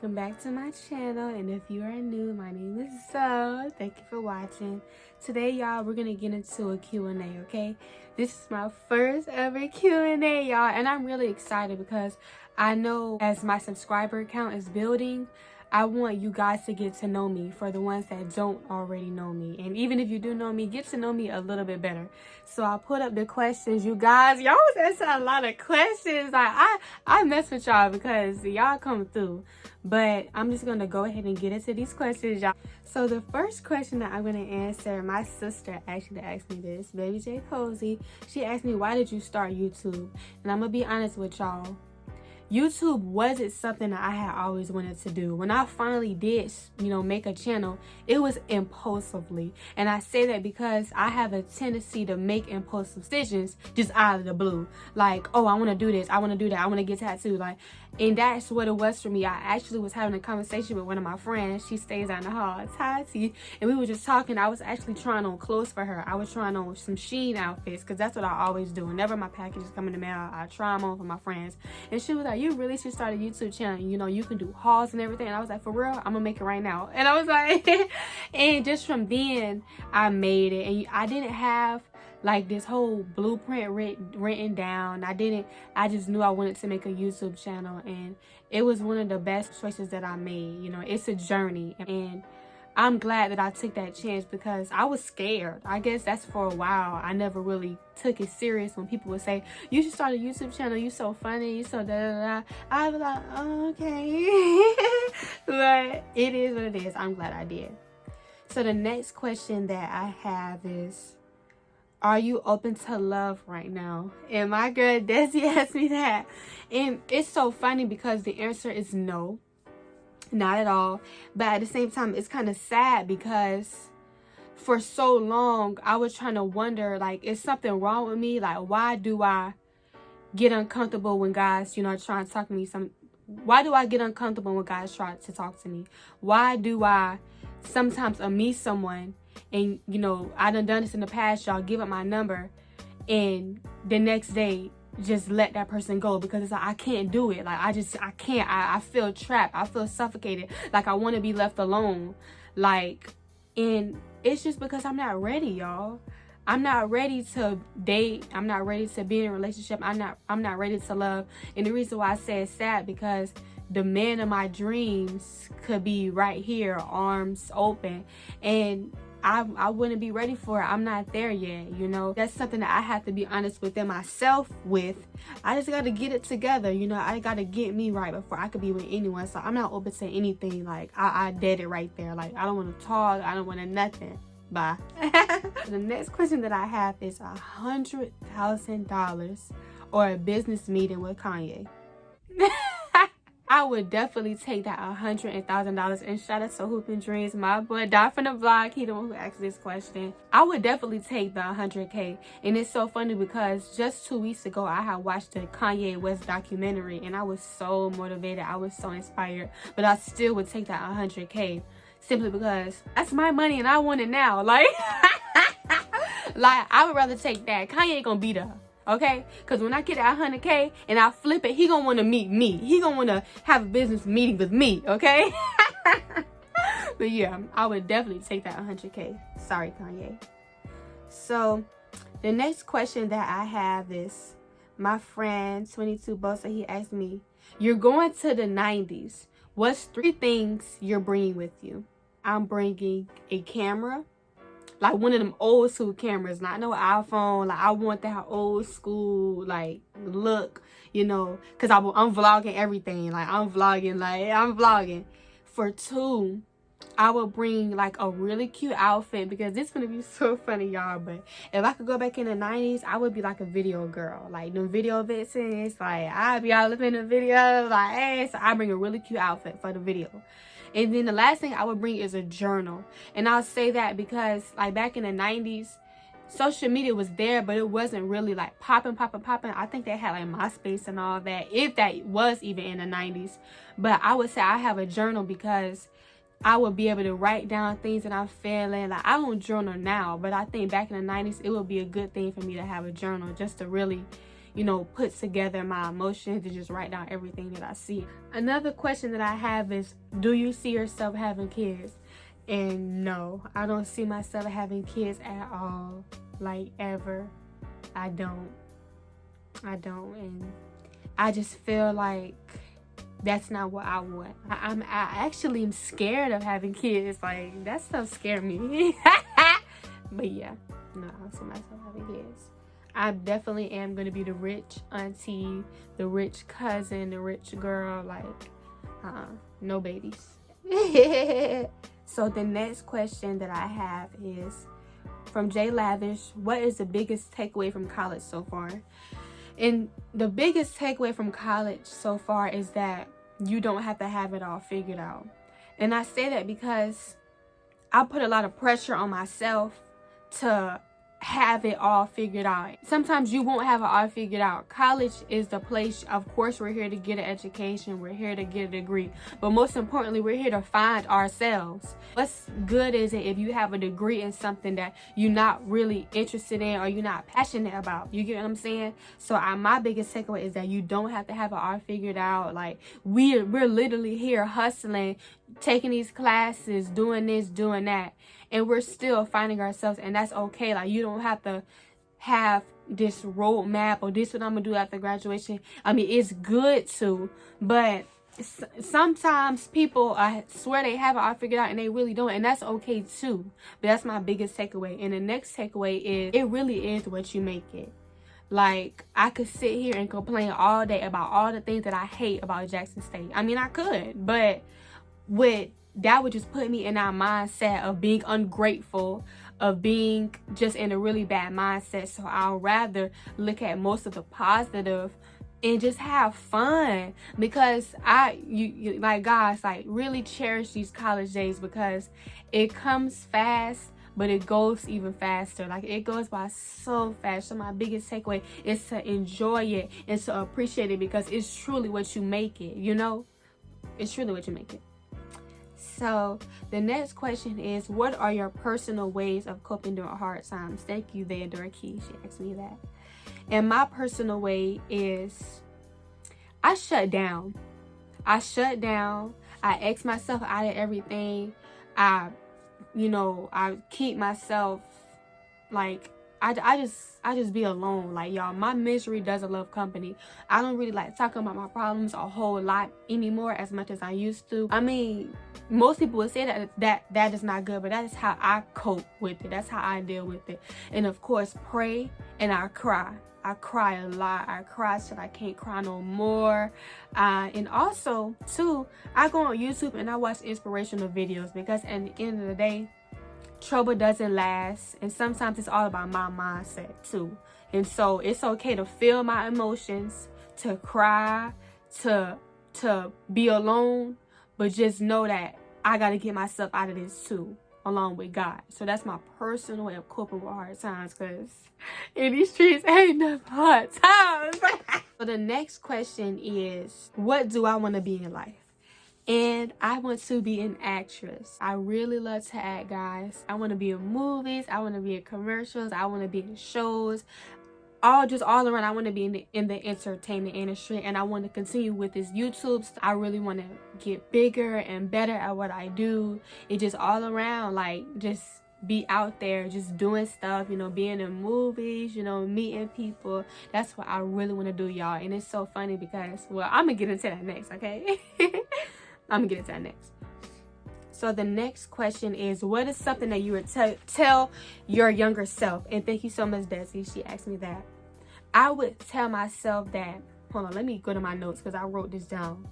welcome back to my channel. And if you are new, my name is Zoe. Thank you for watching. Today, y'all, we're gonna get into a Q&A, okay? This is my first ever Q&A, y'all, and I'm really excited because I know as my subscriber count is building, I want you guys to get to know me, for the ones that don't already know me. And even if you do know me, get to know me a little bit better. So I put up the questions. You guys, y'all was asking a lot of questions. I mess with y'all because y'all come through. But I'm just going to go ahead and get into these questions, y'all. So the first question that I'm going to answer, my sister actually asked me this, Baby J Cozy. She asked me, why did you start YouTube? And I'm going to be honest with y'all. YouTube wasn't something that I had always wanted to do. When I finally did, make a channel, it was impulsively. And I say that because I have a tendency to make impulsive decisions just out of the blue. Like, oh, I want to do this. I want to do that. I want to get tattooed. And that's what it was for me. I actually was having a conversation with one of my friends. She stays down the hall, Tati. And we were just talking. I was actually trying on clothes for her. I was trying on some Shein outfits because that's what I always do. Whenever my packages come in the mail, I try them on for my friends. And she was like, you really should start a YouTube channel. You can do hauls and everything. And I was like, for real? I'm gonna make it right now. And I was like, and just from then, I made it. And I didn't have like this whole blueprint written down. I just knew I wanted to make a YouTube channel, and it was one of the best choices that I made. It's a journey, and I'm glad that I took that chance because I was scared. I guess that's for a while. I never really took it serious when people would say, you should start a YouTube channel. You so funny. You so da-da-da. I was like, oh, okay. But it is what it is. I'm glad I did. So the next question that I have is, are you open to love right now? And my girl Desi asked me that. And it's so funny because the answer is no. Not at all. But at the same time, it's kind of sad because for so long I was trying to wonder, like, is something wrong with me? Like, why do I get uncomfortable when guys are trying to talk to me? Why do I get uncomfortable when guys try to talk to me? Why do I sometimes meet someone and I done this in the past, y'all, give up my number, and the next day just let that person go because it's like I can't do it. Like I can't. I feel trapped. I feel suffocated. Like I want to be left alone. And it's just because I'm not ready, y'all. I'm not ready to date. I'm not ready to be in a relationship. I'm not ready to love. And the reason why I say it's sad because the man of my dreams could be right here, arms open, and I wouldn't be ready for it. I'm not there yet, That's something that I have to be honest within myself with. I just got to get it together, I got to get me right before I could be with anyone. So I'm not open to anything. Like, I did it right there. Like, I don't want to talk. I don't want to nothing. Bye. The next question that I have is $100,000 or a business meeting with Kanye. I would definitely take that $100,000. And shout out to Hoopin' Dreams, my boy Dot from the vlog. He the one who asked this question. I would definitely take the $100K. And it's so funny because just 2 weeks ago, I had watched the Kanye West documentary, and I was so motivated. I was so inspired. But I still would take that $100K simply because that's my money and I want it now. Like, I would rather take that. Kanye ain't gonna be there. Okay, because when I get that $100K and I flip it, he gonna want to meet me. He gonna want to have a business meeting with me. Okay. But yeah, I would definitely take that $100K. Sorry, Kanye. So the next question that I have is, my friend 22 Bosa, he asked me, you're going to the 90s. What's 3 things you're bringing with you? I'm bringing a camera. Like one of them old school cameras, not no iPhone. Like I want that old school look, because I'm vlogging everything. I'm vlogging. For 2, I will bring a really cute outfit because this is gonna be so funny, y'all. But if I could go back in the 90s, I would be like a video girl, like the video vixens. I'd be all up in the video, hey. So I bring a really cute outfit for the video. And then the last thing I would bring is a journal. And I'll say that because back in the 90s, social media was there, but it wasn't really popping. I think they had MySpace and all that, if that was even in the 90s. But I would say I have a journal because I would be able to write down things that I'm feeling. I don't journal now, but I think back in the 90s, it would be a good thing for me to have a journal just to really, you know, put together my emotions and just write down everything that I see. Another question that I have is, do you see yourself having kids? And no, I don't see myself having kids at all, like ever. I don't, and I just feel like that's not what I want. I actually am scared of having kids. Like, that stuff scared me. But yeah, no, I don't see myself having kids. I definitely am gonna be the rich auntie, the rich cousin, the rich girl. Like, no babies. So the next question that I have is from Jay Lavish. What is the biggest takeaway from college so far? And the biggest takeaway from college so far is that you don't have to have it all figured out. And I say that because I put a lot of pressure on myself to have it all figured out. Sometimes you won't have it all figured out. College is the place. Of course, we're here to get an education, we're here to get a degree, but most importantly, we're here to find ourselves. What's good is it if you have a degree in something that you're not really interested in or you're not passionate about? You get what I'm saying? So my biggest takeaway is that you don't have to have it all figured out. Like, we're literally here hustling, taking these classes, doing this, doing that, and we're still finding ourselves, and that's okay. Like, you don't have to have this roadmap or this what I'm gonna do after graduation. I mean, it's good to, but sometimes people, I swear, they have it all figured out and they really don't, and that's okay too. But that's my biggest takeaway. And the next takeaway is, it really is what you make it. Like, I could sit here and complain all day about all the things that I hate about Jackson State. I mean, I could, but that would just put me in our mindset of being ungrateful, of being just in a really bad mindset. So I'll rather look at most of the positive and just have fun, because you like, guys, like, really cherish these college days, because it comes fast, but it goes even faster. Like, it goes by so fast. So my biggest takeaway is to enjoy it and to appreciate it, because it's truly what you make it, you know? It's truly what you make it. So the next question is, what are your personal ways of coping during hard times? Thank you, Theodora Key. She asked me that. And my personal way is, I shut down. I X myself out of everything. I keep myself, like, I just be alone. Like, y'all, my misery doesn't love company. I don't really like talking about my problems a whole lot anymore as much as I used to. I mean, most people would say that is not good, but that is how I cope with it. That's how I deal with it. And of course, pray, and I cry. I cry a lot. I cry till I can't cry no more. And also, too, I go on YouTube and I watch inspirational videos, because at the end of the day, trouble doesn't last, and sometimes it's all about my mindset too. And so it's okay to feel my emotions, to cry, to be alone, but just know that I got to get myself out of this too, along with God. So that's my personal way of coping with hard times, because in these streets ain't no hard times. So the next question is, what do I want to be in life? And I want to be an actress. I really love to act, guys. I want to be in movies. I want to be in commercials. I want to be in shows. All around, I want to be in the entertainment industry, and I want to continue with this YouTube. I really want to get bigger and better at what I do. It just all around, like, just be out there, just doing stuff, you know, being in movies, you know, meeting people. That's what I really want to do, y'all. And it's so funny because, well, I'm gonna get into that next, okay? I'm gonna get into that next. So the next question is, what is something that you would tell your younger self? And thank you so much, Desi. She asked me that. I would tell myself that, hold on, let me go to my notes because I wrote this down.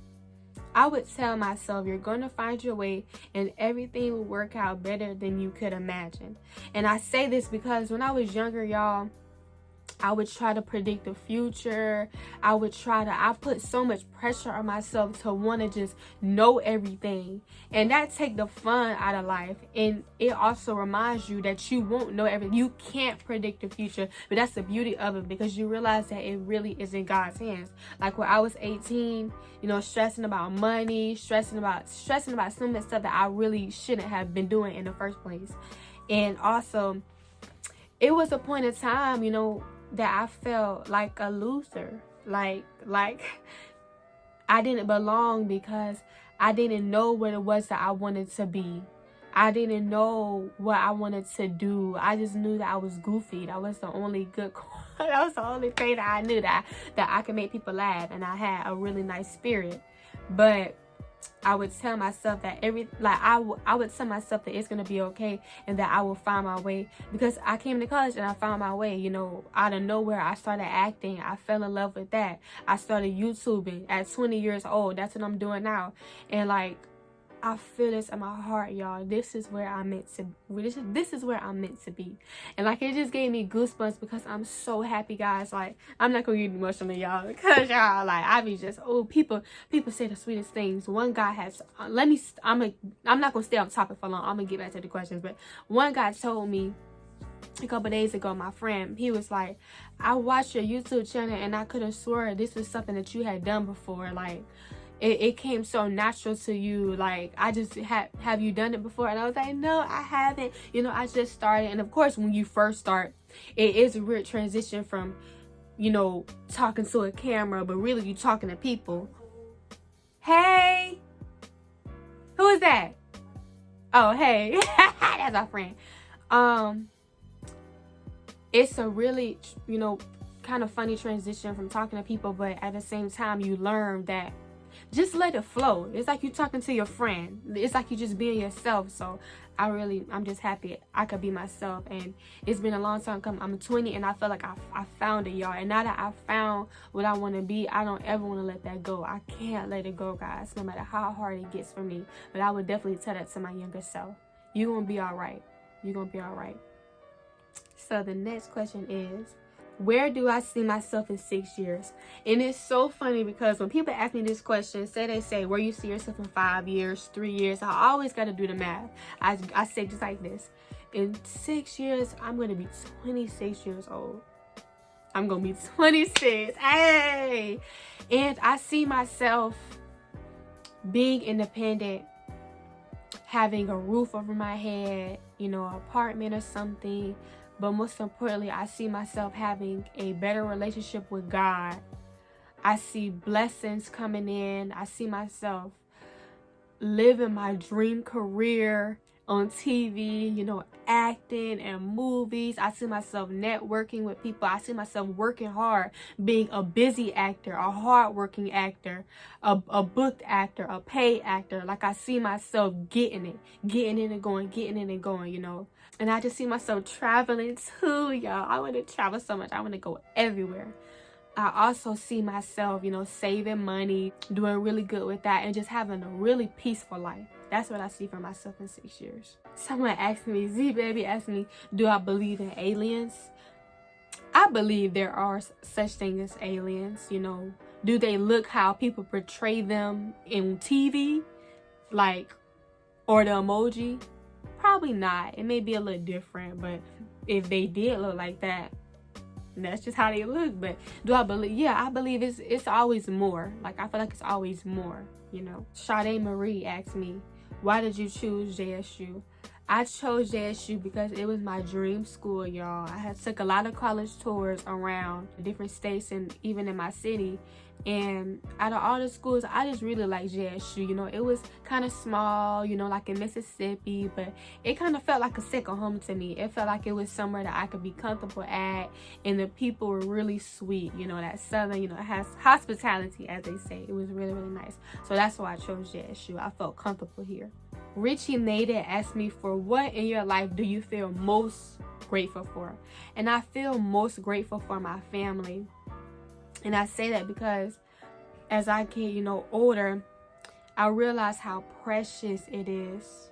I would tell myself, you're going to find your way and everything will work out better than you could imagine. And I say this because when I was younger, y'all, I would try to predict the future. I put so much pressure on myself to want to just know everything. And that take the fun out of life. And it also reminds you that you won't know everything. You can't predict the future. But that's the beauty of it, because you realize that it really is in God's hands. Like when I was 18, you know, stressing about money, stressing about some of the stuff that I really shouldn't have been doing in the first place. And also, it was a point in time, you know, that I felt like a loser, like I didn't belong because I didn't know what it was that I wanted to be. I didn't know what I wanted to do. I just knew that I was goofy. That was the only good that was the only thing that I knew, that I could make people laugh, and I had a really nice spirit. But I would tell myself that I would tell myself that it's gonna be okay and that I will find my way, because I came to college and I found my way. You know, out of nowhere I started acting. I fell in love with that. I started YouTubing at 20 years old. That's what I'm doing now. And like, I feel this in my heart, y'all. This is where I'm meant to. This is where I'm meant to be, and like, it just gave me goosebumps because I'm so happy, guys. Like, I'm not gonna get emotional, y'all, because y'all, like, I be just, oh, people say the sweetest things. One guy has, I'm not gonna stay on topic for long. I'm gonna get back to the questions, but one guy told me a couple days ago, my friend, he was like, I watched your YouTube channel and I could have swore this was something that you had done before. Like, it came so natural to you. Like, I just have you done it before? And I was like, no, I haven't. You know, I just started. And of course, when you first start, it is a weird transition from, you know, talking to a camera, but really you talking to people. Hey, who is that? Oh, hey. That's my friend. It's a really, you know, kind of funny transition from talking to people, but at the same time you learn that just let it flow. It's like you talking to your friend. It's like you just being yourself. So I'm just happy I could be myself. And it's been a long time coming. I'm 20 and I feel like I found it, y'all. And now that I found what I want to be, I don't ever want to let that go. I can't let it go, guys, no matter how hard it gets for me. But I would definitely tell that to my younger self. You're going to be all right. You're going to be all right. So the next question is, where do I see myself in 6 years? And it's so funny because when people ask me this question, they say, where you see yourself in 5 years, 3 years, I always got to do the math. I say just like this. In 6 years, I'm going to be 26 years old. I'm going to be 26. Hey! And I see myself being independent, having a roof over my head, you know, an apartment or something. But most importantly, I see myself having a better relationship with God. I see blessings coming in. I see myself living my dream career on TV, you know, acting and movies. I see myself networking with people. I see myself working hard, being a busy actor, a hardworking actor, a booked actor, a paid actor. Like, I see myself getting in and going, you know. And I just see myself traveling too, y'all. I want to travel so much. I want to go everywhere. I also see myself, you know, saving money, doing really good with that, and just having a really peaceful life. That's what I see for myself in 6 years. Someone asked me, Z-Baby asked me, do I believe in aliens? I believe there are such things as aliens, you know. Do they look how people portray them in TV? Like, or the emoji? Probably not. It may be a little different, but if they did look like that, that's just how they look. But do I believe? Yeah, I believe it's always more. Like, I feel like it's always more, you know. Sade Marie asked me, why did you choose JSU? I chose JSU because it was my dream school, y'all. I had took a lot of college tours around different states and even in my city. And out of all the schools, I just really like JSU. You know, it was kind of small, you know, like in Mississippi, but it kind of felt like a second home to me. It felt like it was somewhere that I could be comfortable at, and the people were really sweet. You know, that Southern, you know, it has hospitality, as they say. It was really, really nice. So that's why I chose JSU. I felt comfortable here. Richie Nader asked me, for what in your life do you feel most grateful for? And I feel most grateful for my family. And I say that because as I get, you know, older, I realize how precious it is.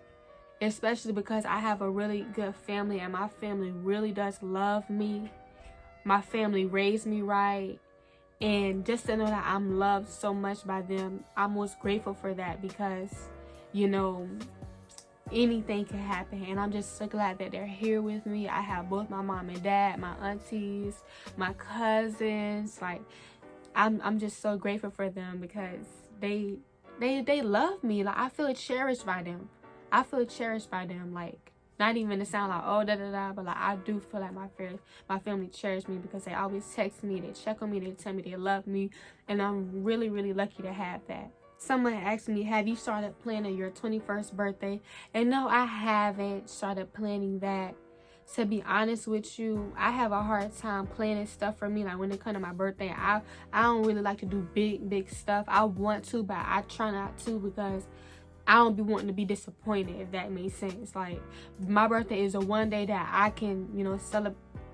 Especially because I have a really good family, and my family really does love me. My family raised me right. And just to know that I'm loved so much by them, I'm most grateful for that, because, you know, anything can happen, and I'm just so glad that they're here with me. I have both my mom and dad, my aunties, my cousins. Like, I'm just so grateful for them because they love me. Like, I feel cherished by them. Like, Not even to sound like, oh, da da da, but like I do feel like my family cherish me because they always text me, they check on me, they tell me they love me, and I'm really, really lucky to have that. Someone asked me, have you started planning your 21st birthday? And no, I haven't started planning that. To be honest with you, I have a hard time planning stuff for me. Like when it comes to my birthday, I don't really like to do big stuff. I want to, but I try not to because I don't be wanting to be disappointed, if that makes sense. Like my birthday is the one day that I can, you know,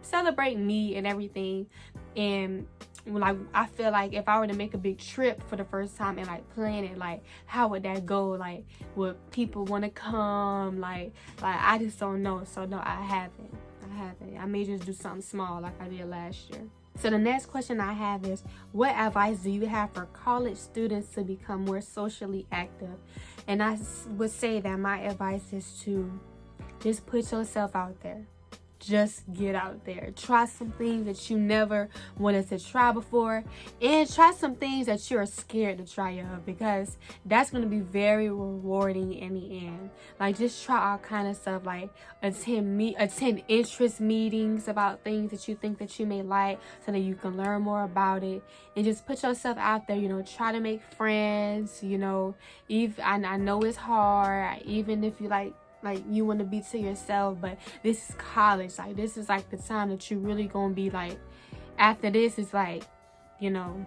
celebrate me and everything. And like I feel like if I were to make a big trip for the first time and like plan it, like how would that go? Like would people want to come? Like I just don't know. So no, I haven't. I may just do something small like I did last year. So the next question I have is, what advice do you have for college students to become more socially active? And I would say that my advice is to just put yourself out there. Just get out there. Try some things that you never wanted to try before, and try some things that you're scared to try of, because that's going to be very rewarding in the end. Like just try all kind of stuff, like attend interest meetings about things that you think that you may like, so that you can learn more about it, and just put yourself out there. You know, try to make friends. You know, I know it's hard, even if you like you want to be to yourself, but this is college. Like this is like the time that you really gonna be like, after this is like, you know.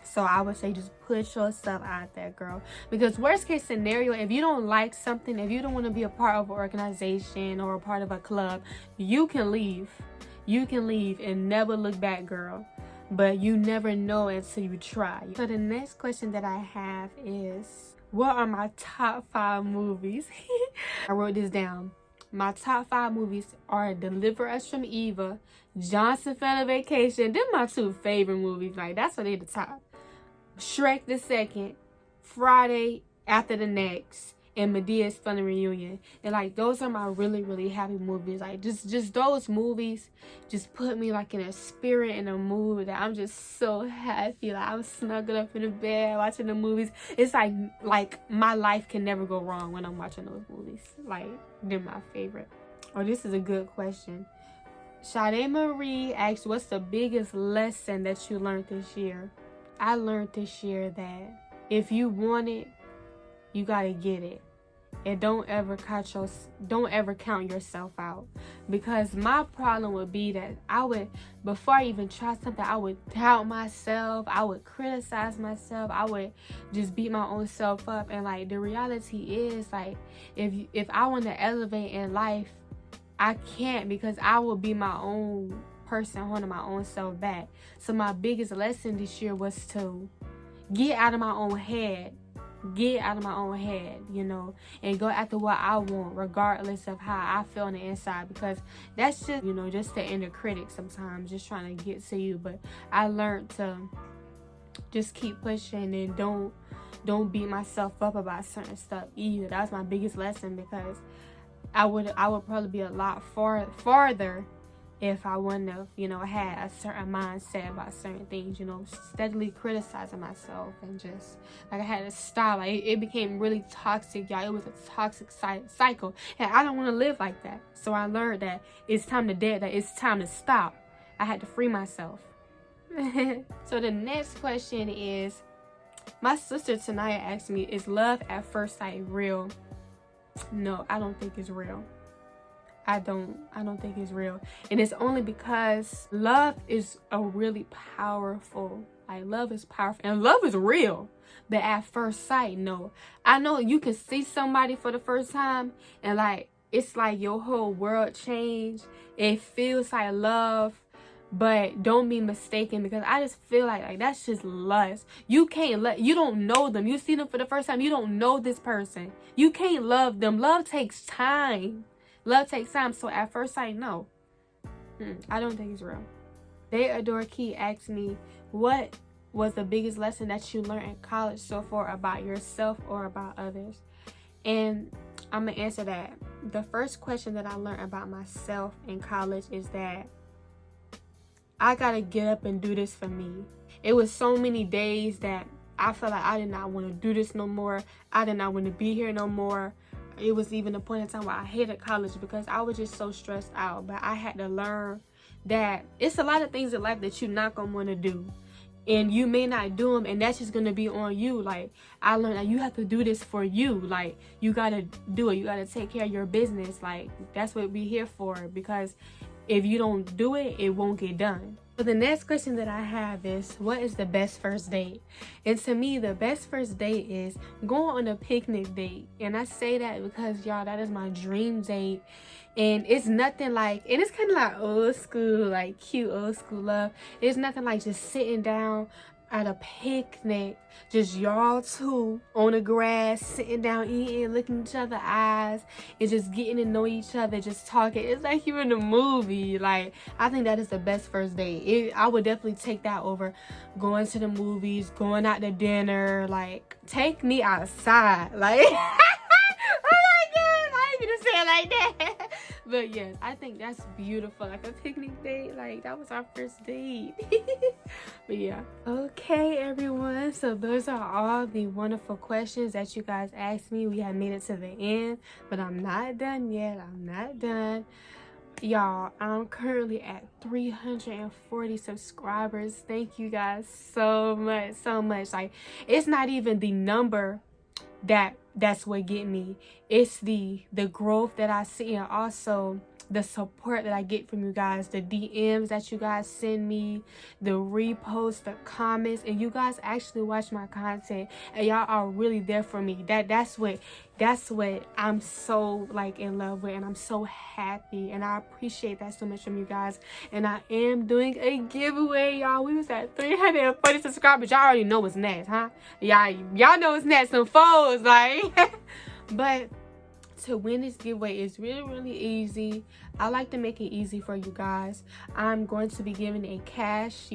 So I would say just put yourself out there, girl, because worst case scenario, if you don't like something, if you don't want to be a part of an organization or a part of a club, you can leave and never look back, girl. But you never know until you try. So the next question that I have is, what are my top 5 movies? I wrote this down. My top 5 movies are Deliver Us from Eva, Johnson Family Vacation. They're my 2 favorite movies. Like that's what they the top. Shrek the Second, Friday After the Next, and Medea's Funny Reunion. And like those are my really, really happy movies. Like just those movies just put me like in a spirit, in a mood that I'm just so happy. Like I'm snuggled up in the bed watching the movies. It's like my life can never go wrong when I'm watching those movies. Like they're my favorite. Oh, this is a good question. Sade Marie asked, what's the biggest lesson that you learned this year? I learned this year that if you want it, you gotta get it. And don't ever count yourself out, because my problem would be that I would, before I even try something, I would doubt myself, I would criticize myself, I would just beat my own self up. And like the reality is, like if I want to elevate in life, I can't, because I will be my own person holding my own self back. So my biggest lesson this year was to get out of my own head. You know, and go after what I want, regardless of how I feel on the inside, because that's just, you know, just the inner critic sometimes just trying to get to you. But I learned to just keep pushing and don't beat myself up about certain stuff either. That was my biggest lesson, because I would probably be a lot farther if I wouldn't have, you know, had a certain mindset about certain things, you know, steadily criticizing myself, and just like I had to stop. Like it became really toxic, y'all. It was a toxic cycle, and I don't want to live like that. So I learned that it's time to stop. I had to free myself. So the next question is, my sister tonight asked me, is love at first sight real? No, I don't think it's real. I don't think it's real. And it's only because love is a really powerful, like love is powerful and love is real. But at first sight, no. I know you can see somebody for the first time and like it's like your whole world changed. It feels like love, but don't be mistaken, because I just feel like that's just lust. You don't know them. You see them for the first time. You don't know this person. You can't love them. Love takes time. So at first sight, no. I don't think it's real. They Adore Key asked me, what was the biggest lesson that you learned in college so far about yourself or about others? And I'm going to answer that. The first question that I learned about myself in college is that I got to get up and do this for me. It was so many days that I felt like I did not want to do this no more. I did not want to be here no more. it was even a point in time where I hated college because I was just so stressed out. But I had to learn that it's a lot of things in life that you're not gonna want to do, and you may not do them, and that's just gonna be on you. Like, I learned that you have to do this for you. Like, you gotta do it. You gotta take care of your business. Like, that's what we're here for, because if you don't do it, it won't get done. So the next question that I have is, what is the best first date? And to me, the best first date is going on a picnic date. And I say that because, y'all, that is my dream date. And it's nothing like, and it's kind of like old school, like cute old school love. It's nothing like just sitting down at a picnic, just y'all two on the grass, sitting down, eating, looking each other's eyes, and just getting to know each other, just talking. It's like you're in a movie. Like, I think that is the best first date. I would definitely take that over going to the movies, going out to dinner. Like, take me outside. Like, oh my God, I ain't gonna say it like that. But yes, I think that's beautiful. Like a picnic date, like that was our first date. But yeah. Okay, everyone. So those are all the wonderful questions that you guys asked me. We have made it to the end, but I'm not done yet. I'm not done. Y'all, I'm currently at 340 subscribers. Thank you guys so much, so much. Like, it's not even the number that's what get me. It's the growth that I see, and also the support that I get from you guys, the DMs that you guys send me, the reposts, the comments, and you guys actually watch my content, and y'all are really there for me. That's what I'm so like in love with, and I'm so happy, and I appreciate that so much from you guys. And I am doing a giveaway, y'all. We was at 340 subscribers. Y'all already know what's next, huh? Y'all know what's next, some foes, like. But to win this giveaway is really easy. I like to make it easy for you guys. I'm going to be giving a cash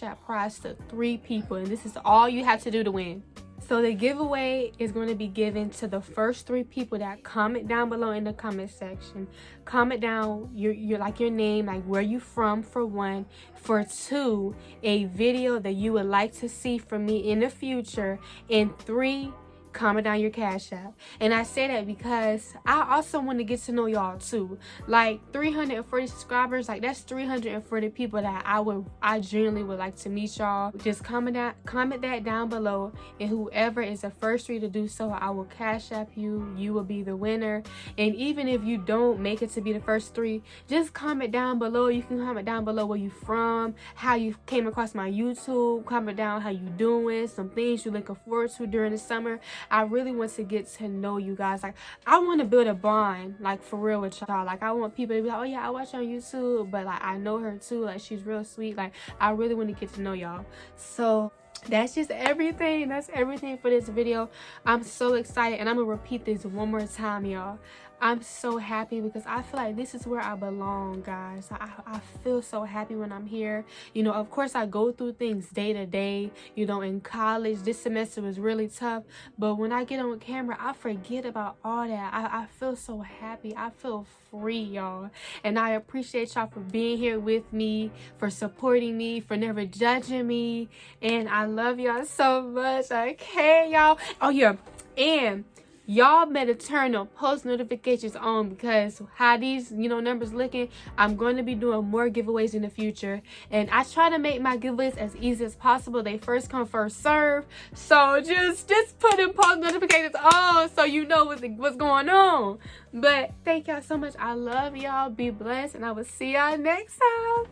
app prize to 3 people, and this is all you have to do to win. So the giveaway is going to be given to the first 3 people that comment down below in the comment section. Comment down your name, like where you from, for 1. For 2, a video that you would like to see from me in the future. And 3, comment down your cash app. And I say that because I also want to get to know y'all too. Like 340 subscribers, like that's 340 people that I genuinely would like to meet y'all. Just comment that down below, and whoever is the first 3 to do so, I will cash app you. You will be the winner. And even if you don't make it to be the first 3, just comment down below. You can comment down below where you from, how you came across my YouTube, comment down how you doing, some things you're looking forward to during the summer. I really want to get to know you guys. Like, I want to build a bond, like, for real with y'all. Like, I want people to be like, oh yeah, I watch on YouTube, but like I know her too. Like, she's real sweet. Like, I really want to get to know y'all. So that's just everything. That's everything for this video. I'm so excited, and I'm gonna repeat this one more time, y'all. I'm so happy because I feel like this is where I belong, guys. I feel so happy when I'm here. You know, of course, I go through things day to day. You know, in college, this semester was really tough. But when I get on camera, I forget about all that. I feel so happy. I feel free, y'all. And I appreciate y'all for being here with me, for supporting me, for never judging me. And I love y'all so much. Okay, y'all. Oh, yeah. And y'all better turn the post notifications on, because how these numbers looking, I'm going to be doing more giveaways in the future. And I try to make my giveaways as easy as possible. They first come, first serve. So just put in post notifications on so you know what's going on. But thank y'all so much. I love y'all. Be blessed, and I will see y'all next time.